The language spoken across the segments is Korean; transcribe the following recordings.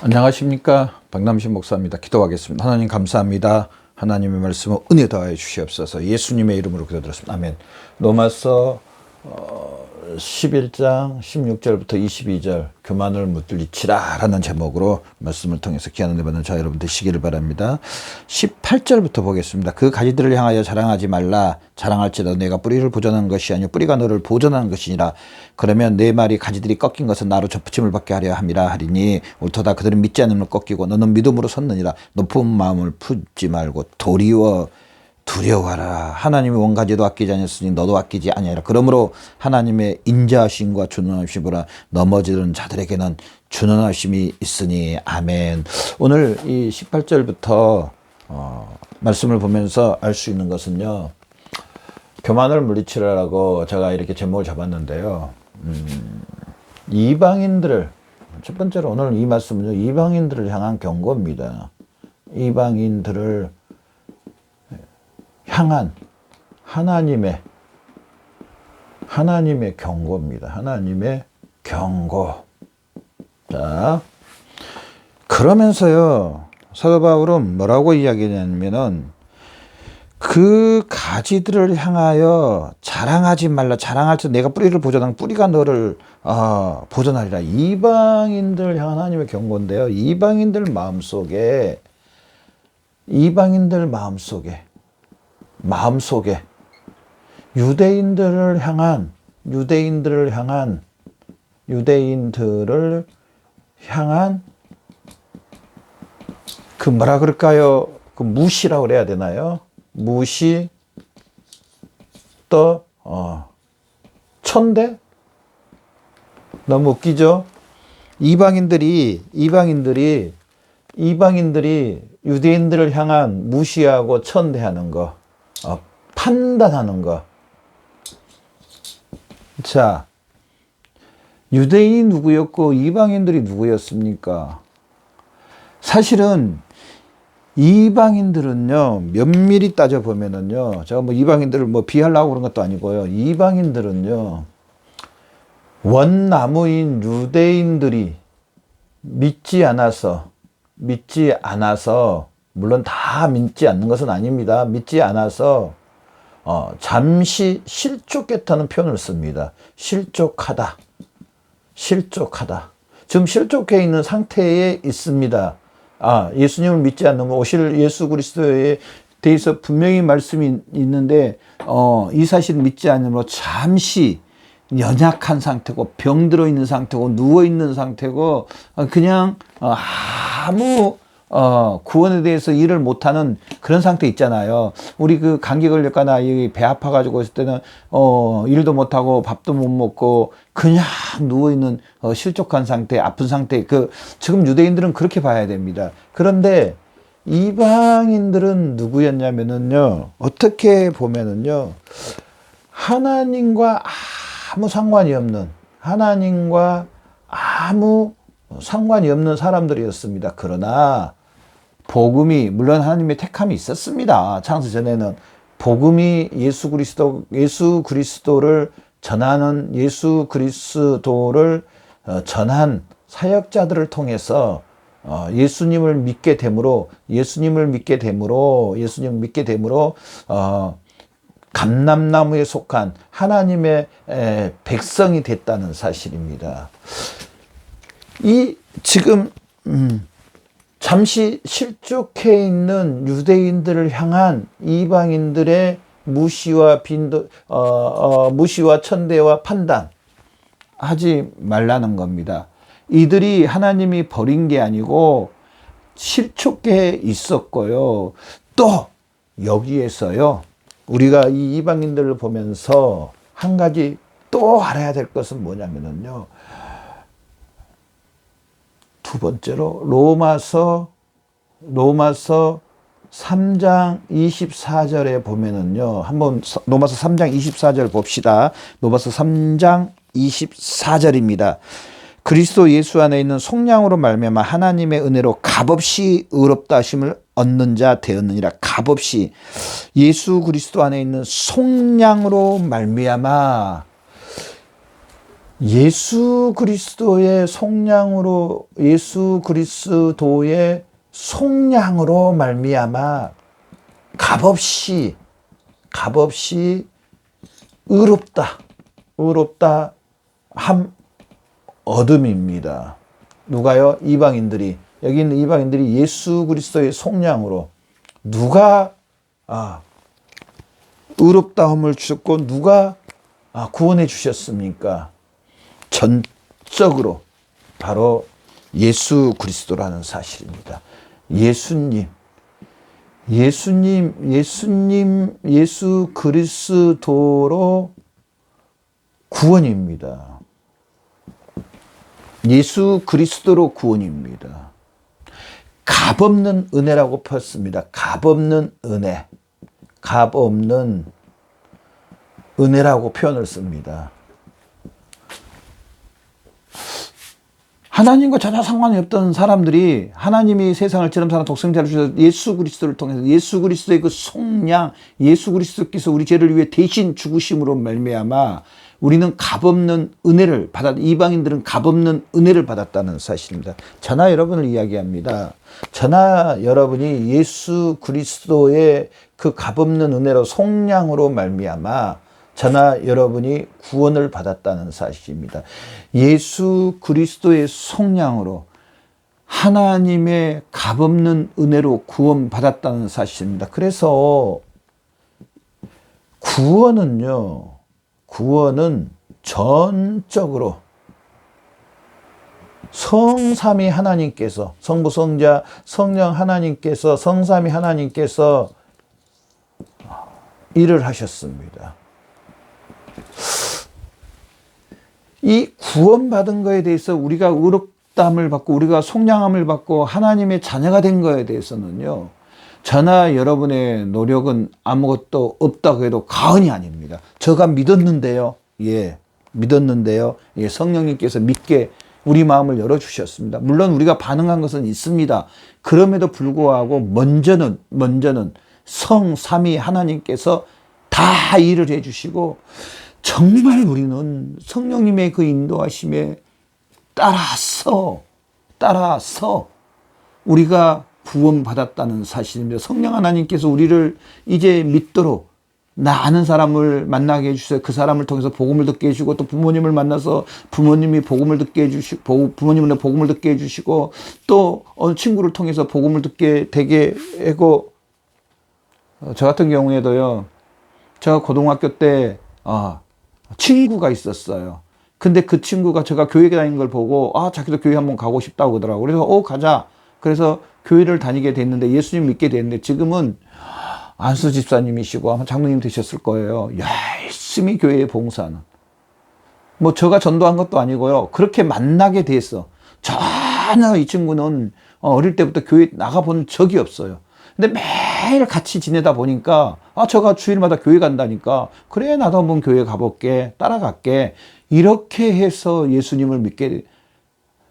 안녕하십니까, 박남신 목사입니다. 기도하겠습니다. 하나님 감사합니다. 하나님의 말씀을 은혜 더하여 주시옵소서. 예수님의 이름으로 기도드렸습니다. 아멘. 로마서 11장 16절부터 22절 교만을 물리치라 라는 제목으로 말씀을 통해서 귀한 은혜 받는 저 여러분 되시기를 바랍니다. 18절부터 보겠습니다. 그 가지들을 향하여 자랑하지 말라. 자랑할지라도 내가 뿌리를 보존하는 것이 아니요 뿌리가 너를 보존하는 것이니라. 그러면 내 말이 가지들이 꺾인 것은 나로 접붙임을 받게 하려 함이라 하리니 옳도다. 그들은 믿지 않음으로 꺾이고 너는 믿음으로 섰느니라. 높은 마음을 품지 말고 도리어 두려워하라. 하나님이 원가지도 아끼지 않았으니 너도 아끼지 아니하라. 그러므로 하나님의 인자하심과 준원하심으로 넘어지는 자들에게는 준원하심이 있으니. 아멘. 오늘 이 18절부터 말씀을 보면서 알 수 있는 것은요, 교만을 물리치라라고 제가 이렇게 제목을 잡았는데요, 이방인들을, 첫 번째로 오늘 이 말씀은요, 이방인들을 향한 경고입니다. 이방인들을 향한 하나님의 경고입니다. 하나님의 경고. 자, 그러면서요, 사도 바울은 뭐라고 이야기하냐면은 그 가지들을 향하여 자랑하지 말라. 자랑할 때 내가 뿌리를 보존한 뿌리가 너를 보존하리라. 이방인들 향한 하나님의 경고인데요, 이방인들 마음속에 유대인들을 향한 그 뭐라 그럴까요? 그 무시라고 그래야 되나요? 무시, 또 천대? 너무 웃기죠? 이방인들이 유대인들을 향한 무시하고 천대하는 거, 판단하는 거. 자, 유대인이 누구였고 이방인들이 누구였습니까? 사실은 이방인들은요, 면밀히 따져보면은요, 제가 뭐 이방인들을 뭐 비하려고 그런 것도 아니고요, 이방인들은요, 원나무인 유대인들이 믿지 않아서, 물론 다 믿지 않는 것은 아닙니다. 믿지 않아서 잠시 실족했다는 표현을 씁니다. 실족하다. 지금 실족해 있는 상태에 있습니다. 예수님을 믿지 않는 거, 오실 예수 그리스도에 대해서 분명히 말씀이 있는데 이 사실을 믿지 않으므로 잠시 연약한 상태고, 병들어 있는 상태고, 누워 있는 상태고, 그냥 아무 구원에 대해서 일을 못하는 그런 상태 있잖아요. 우리 그 감기 걸렸거나 배 아파가지고 있을 때는 일도 못하고 밥도 못 먹고 그냥 누워 있는 실족한 상태, 아픈 상태. 지금 유대인들은 그렇게 봐야 됩니다. 그런데 이방인들은 누구였냐면은요, 어떻게 보면은요, 하나님과 아무 상관이 없는 사람들이었습니다. 그러나 복음이, 물론 하나님의 택함이 있었습니다. 창세 전에는 복음이 예수 그리스도를 전하는, 예수 그리스도를 전한 사역자들을 통해서 예수님을 믿게 됨으로 감람나무에 속한 하나님의 백성이 됐다는 사실입니다. 지금 잠시 실족해 있는 유대인들을 향한 이방인들의 무시와 천대와 판단하지 말라는 겁니다. 이들이 하나님이 버린 게 아니고 실족해 있었고요. 또 여기에서요, 우리가 이 이방인들을 보면서 한 가지 또 알아야 될 것은 뭐냐면요, 두 번째로 로마서 3장 24절에 보면은요, 한번 로마서 3장 24절 봅시다. 로마서 3장 24절입니다. 그리스도 예수 안에 있는 속량으로 말미암아 하나님의 은혜로 값없이 의롭다 하심을 얻는 자 되었느니라. 값없이, 예수 그리스도 안에 있는 속량으로 말미암아 예수 그리스도의 속량으로 예수 그리스도의 속량으로 말미암아 값없이 의롭다 함 얻음입니다. 누가요? 이방인들이, 여기 있는 이방인들이 예수 그리스도의 속량으로 누가 의롭다함을 주셨고 누가 구원해 주셨습니까? 전적으로 바로 예수 그리스도라는 사실입니다. 예수 그리스도로 구원입니다. 예수 그리스도로 구원입니다. 값없는 은혜라고 폈습니다. 값없는 은혜라고 표현을 씁니다. 하나님과 전혀 상관이 없던 사람들이 하나님이 세상을 지름사랑 독생자를 주셔서 예수 그리스도를 통해서 예수 그리스도의 그 속량, 예수 그리스도께서 우리 죄를 위해 대신 죽으심으로 말미암아 우리는 값없는 은혜를 이방인들은 값없는 은혜를 받았다는 사실입니다. 저나 여러분을 이야기합니다. 저나 여러분이 예수 그리스도의 그 값없는 은혜로 속량으로 말미암아 저나 여러분이 구원을 받았다는 사실입니다. 예수 그리스도의 속량으로 하나님의 값없는 은혜로 구원받았다는 사실입니다. 그래서 구원은 전적으로 성삼위 하나님께서, 성부, 성자, 성령 하나님께서, 성삼위 하나님께서 일을 하셨습니다. 이 구원받은 거에 대해서 우리가 의롭다함을 받고 우리가 속량함을 받고 하나님의 자녀가 된 거에 대해서는요, 저나 여러분의 노력은 아무것도 없다고 해도 과언이 아닙니다. 제가 믿었는데요. 믿었는데요. 성령님께서 믿게 우리 마음을 열어주셨습니다. 물론 우리가 반응한 것은 있습니다. 그럼에도 불구하고 먼저는 성삼위 하나님께서 다 일을 해주시고 정말 우리는 성령님의 그 인도하심에 따라서 우리가 구원받았다는 사실입니다. 성령 하나님께서 우리를 이제 믿도록 나 아는 사람을 만나게 해주셔서 그 사람을 통해서 복음을 듣게 해주시고 또 부모님을 만나서 부모님이 복음을 듣게 해주시고 부모님은 복음을 듣게 해주시고 또 어느 친구를 통해서 복음을 듣게 되게 하고 저 같은 경우에도요. 제가 고등학교 때 친구가 있었어요. 근데 그 친구가 제가 교회 다니는 걸 보고 자기도 교회 한번 가고 싶다고 그러더라고요. 그래서 가자. 그래서 교회를 다니게 됐는데 예수님 믿게 됐는데 지금은 안수 집사님이시고 아마 장로님 되셨을 거예요. 열심히 교회에 봉사하는. 뭐 제가 전도한 것도 아니고요. 그렇게 만나게 됐어. 전혀 이 친구는 어릴 때부터 교회 나가본 적이 없어요. 근데 매일 같이 지내다 보니까 제가 주일마다 교회 간다니까 그래 나도 한번 교회 가볼게 따라갈게 이렇게 해서 예수님을 믿게 돼.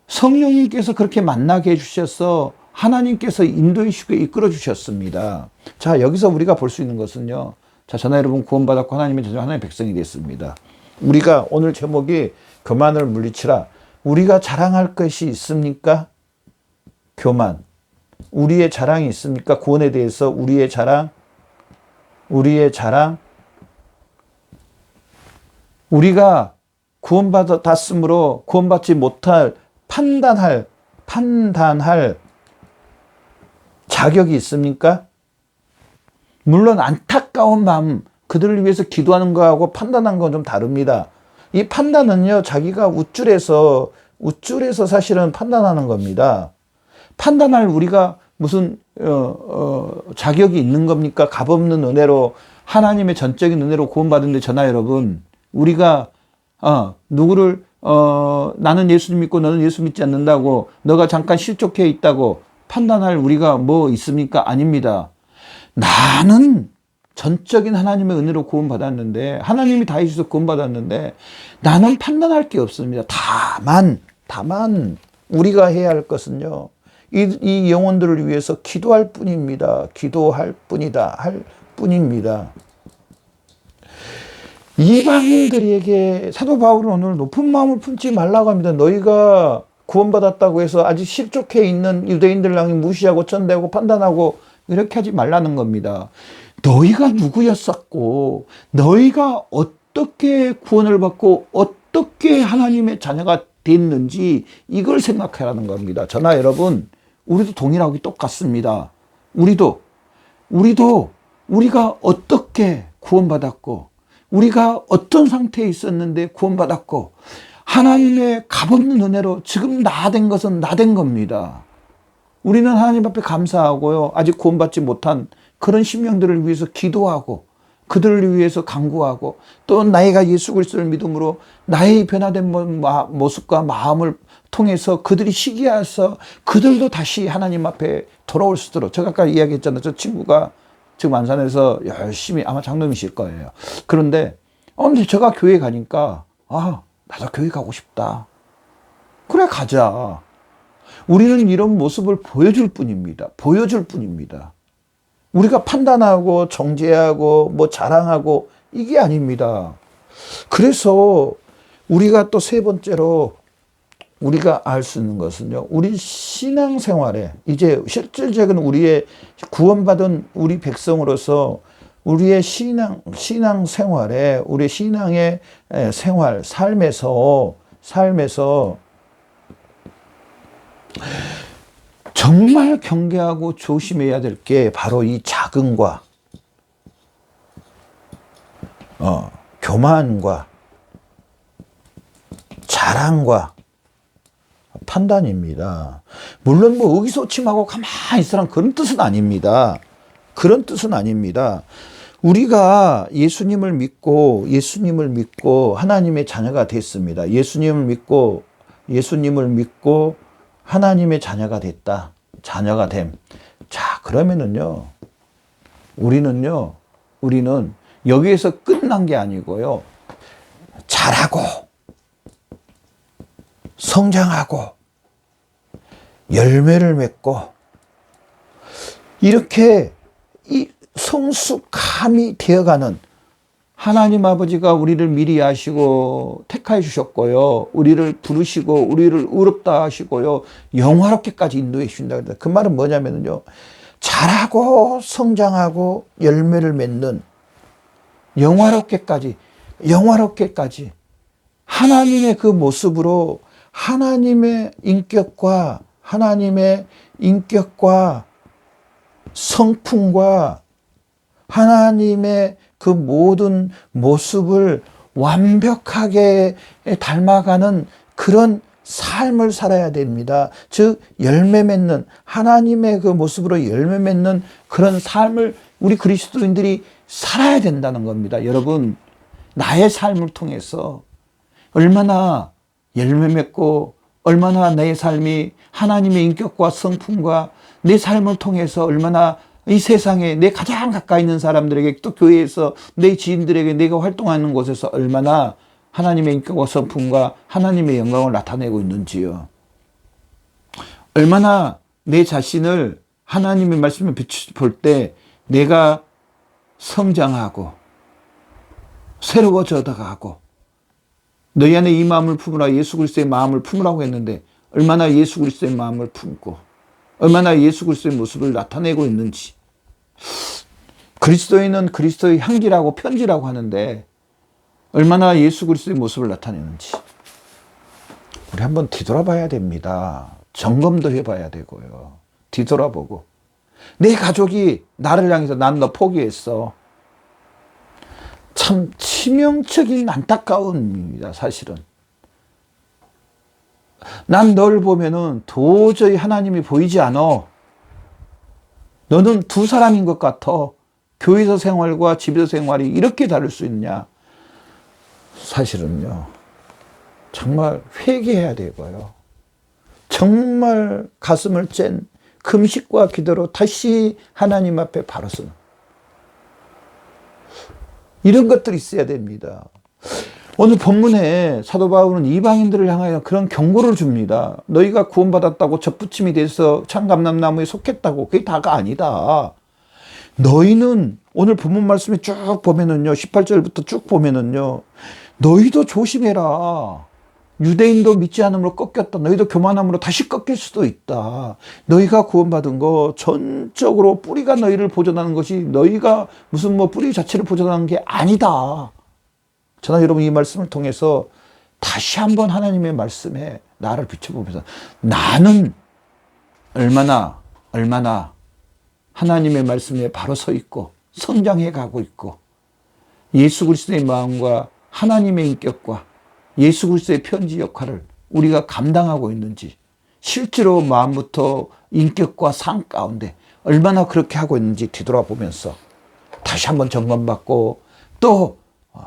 성령님께서 그렇게 만나게 해주셔서 하나님께서 인도해 주시고 이끌어 주셨습니다. 자, 여기서 우리가 볼 수 있는 것은요. 자, 저나 여러분 구원받았고 하나님의 자녀 하나님의 백성이 됐습니다. 우리가 오늘 제목이 교만을 물리치라. 우리가 자랑할 것이 있습니까? 교만. 우리의 자랑이 있습니까? 구원에 대해서 우리의 자랑. 우리가 구원받았으므로 구원받지 못할 판단할 자격이 있습니까? 물론 안타까운 마음, 그들을 위해서 기도하는 거하고 판단한 건 좀 다릅니다. 이 판단은요, 자기가 우쭐해서 사실은 판단하는 겁니다. 판단할 우리가 무슨 자격이 있는 겁니까? 값없는 은혜로 하나님의 전적인 은혜로 구원받은데 저나 여러분 우리가 누구를 나는 예수 믿고 너는 예수 믿지 않는다고 너가 잠깐 실족해 있다고 판단할 우리가 뭐 있습니까? 아닙니다. 나는 전적인 하나님의 은혜로 구원받았는데 하나님이 다 해주셔서 구원받았는데 나는 판단할 게 없습니다. 다만 우리가 해야 할 것은요. 이 영혼들을 위해서 기도할 뿐입니다. 기도할 뿐입니다. 이방인들에게 사도 바울은 오늘 높은 마음을 품지 말라고 합니다. 너희가 구원받았다고 해서 아직 실족해 있는 유대인들 향해 무시하고 천대하고 판단하고 이렇게 하지 말라는 겁니다. 너희가 누구였었고 너희가 어떻게 구원을 받고 어떻게 하나님의 자녀가 됐는지 이걸 생각하라는 겁니다. 저나 여러분, 우리도 동일하고 똑같습니다. 우리가 어떻게 구원받았고 우리가 어떤 상태에 있었는데 구원받았고 하나님의 값없는 은혜로 지금 나 된 것은 나 된 겁니다. 우리는 하나님 앞에 감사하고요. 아직 구원받지 못한 그런 심령들을 위해서 기도하고 그들을 위해서 간구하고 또 나이가 예수 그리스도를 믿음으로 나의 변화된 모습과 마음을 통해서 그들이 시기해서 그들도 다시 하나님 앞에 돌아올 수 있도록, 제가 아까 이야기했잖아요. 저 친구가 지금 안산에서 열심히, 아마 장로님이실 거예요. 그런데 근데 제가 교회 가니까 나도 교회 가고 싶다. 그래, 가자. 우리는 이런 모습을 보여줄 뿐입니다. 보여줄 뿐입니다. 우리가 판단하고 정죄하고 뭐 자랑하고 이게 아닙니다. 그래서 우리가 또 세 번째로 우리가 알 수 있는 것은요, 우리 신앙생활에 이제 실질적인 우리의 구원받은 우리 백성으로서 우리의 신앙생활에 우리 신앙의 생활 삶에서 정말 경계하고 조심해야 될 게 바로 이 자긍과 교만과 자랑과 판단입니다. 물론 뭐 의기소침하고 가만히 있으란 그런 뜻은 아닙니다. 그런 뜻은 아닙니다. 우리가 예수님을 믿고 하나님의 자녀가 됐습니다. 예수님을 믿고 하나님의 자녀가 됐다. 자녀가 됨. 자, 그러면은요, 우리는 여기에서 끝난 게 아니고요, 잘하고, 성장하고, 열매를 맺고, 이렇게 이 성숙함이 되어가는, 하나님 아버지가 우리를 미리 아시고 택하여 주셨고요. 우리를 부르시고 우리를 의롭다 하시고요. 영화롭게까지 인도해 주신다. 그 말은 뭐냐면요, 잘하고 성장하고 열매를 맺는 영화롭게까지 하나님의 그 모습으로 하나님의 인격과 성품과 하나님의 그 모든 모습을 완벽하게 닮아가는 그런 삶을 살아야 됩니다. 즉 열매 맺는, 하나님의 그 모습으로 열매 맺는 그런 삶을 우리 그리스도인들이 살아야 된다는 겁니다. 여러분, 나의 삶을 통해서 얼마나 열매 맺고 얼마나 내 삶이 하나님의 인격과 성품과 내 삶을 통해서 얼마나 이 세상에 내 가장 가까이 있는 사람들에게, 또 교회에서 내 지인들에게, 내가 활동하는 곳에서 얼마나 하나님의 인격과 성품과 하나님의 영광을 나타내고 있는지요. 얼마나 내 자신을 하나님의 말씀을 볼 때 내가 성장하고 새로워져 가고, 너희 안에 이 마음을 품으라, 예수 그리스도의 마음을 품으라고 했는데 얼마나 예수 그리스도의 마음을 품고 얼마나 예수 그리스도의 모습을 나타내고 있는지. 그리스도인은 그리스도의 향기라고 편지라고 하는데 얼마나 예수 그리스도의 모습을 나타내는지 우리 한번 뒤돌아봐야 됩니다. 점검도 해봐야 되고요. 뒤돌아보고, 내 가족이 나를 향해서 난 너 포기했어. 참 치명적인 안타까움입니다. 사실은 난 널 보면은 도저히 하나님이 보이지 않아. 너는 두 사람인 것 같아. 교회에서 생활과 집에서 생활이 이렇게 다를 수 있냐. 사실은요, 정말 회개해야 되고요, 정말 가슴을 짠 금식과 기도로 다시 하나님 앞에 바로 서는 이런 것들이 있어야 됩니다. 오늘 본문에 사도 바울은 이방인들을 향하여 그런 경고를 줍니다. 너희가 구원받았다고 젖붙임이 돼서 참감람나무에 속했다고 그게 다가 아니다. 너희는 오늘 본문 말씀에 쭉 보면은요, 18절부터 쭉 보면은요, 너희도 조심해라. 유대인도 믿지 않음으로 꺾였다. 너희도 교만함으로 다시 꺾일 수도 있다. 너희가 구원받은 거 전적으로 뿌리가 너희를 보존하는 것이 너희가 무슨 뭐 뿌리 자체를 보존하는 게 아니다. 저는 여러분 이 말씀을 통해서 다시 한번 하나님의 말씀에 나를 비춰보면서 나는 얼마나 하나님의 말씀에 바로 서 있고 성장해 가고 있고 예수 그리스도의 마음과 하나님의 인격과 예수 그리스도의 편지 역할을 우리가 감당하고 있는지 실제로 마음부터 인격과 삶 가운데 얼마나 그렇게 하고 있는지 뒤돌아보면서 다시 한번 점검받고 또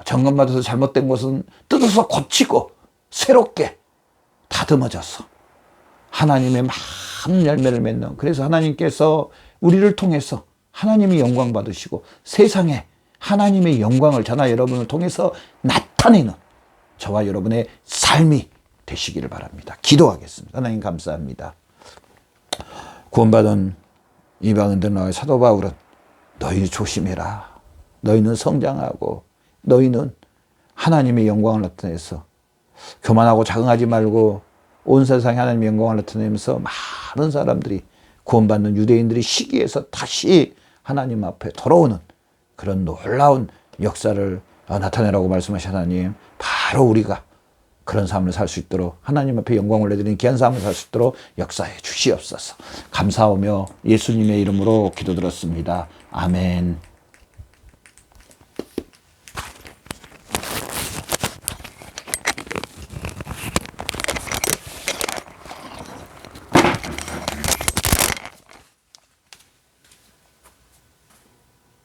점검받아서 잘못된 것은 뜯어서 고치고 새롭게 다듬어져서 하나님의 많은 열매를 맺는 그래서 하나님께서 우리를 통해서 하나님의 영광 받으시고 세상에 하나님의 영광을 저나 여러분을 통해서 나타내는 저와 여러분의 삶이 되시기를 바랍니다. 기도하겠습니다. 하나님 감사합니다. 구원받은 이방인들 나와 사도 바울은 너희 조심해라. 너희는 성장하고 너희는 하나님의 영광을 나타내서 교만하고 자긍하지 말고 온 세상에 하나님의 영광을 나타내면서 많은 사람들이 구원받는 유대인들이 시기에서 다시 하나님 앞에 돌아오는 그런 놀라운 역사를 나타내라고 말씀하신 하나님, 바로 우리가 그런 삶을 살 수 있도록 하나님 앞에 영광을 올려드리는 귀한 삶을 살 수 있도록 역사해 주시옵소서. 감사하며 예수님의 이름으로 기도드렸습니다. 아멘.